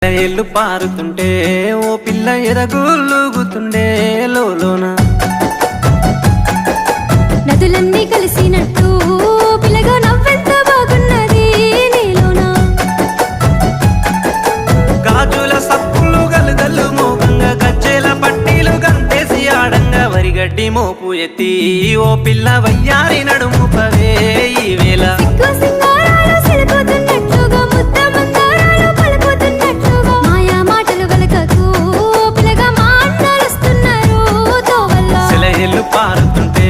ఏళ్ళు పారుతుంటే ఓ పిల్ల ఎరగులుగుతుండే లోన నదులన్నీ కలిసినట్టు పిల్లగా నవ్వెంత బాగున్నది నీలోన గాజుల సప్పులు గలుగల్లు మోగంగా గజ్జెల పట్టీలు గంటేసి ఆడంగా వరిగడ్డి మోపు ఎత్తి ఓ పిల్ల వయ్యారి నడుము పవే ఈ వేళ పారుతుంటే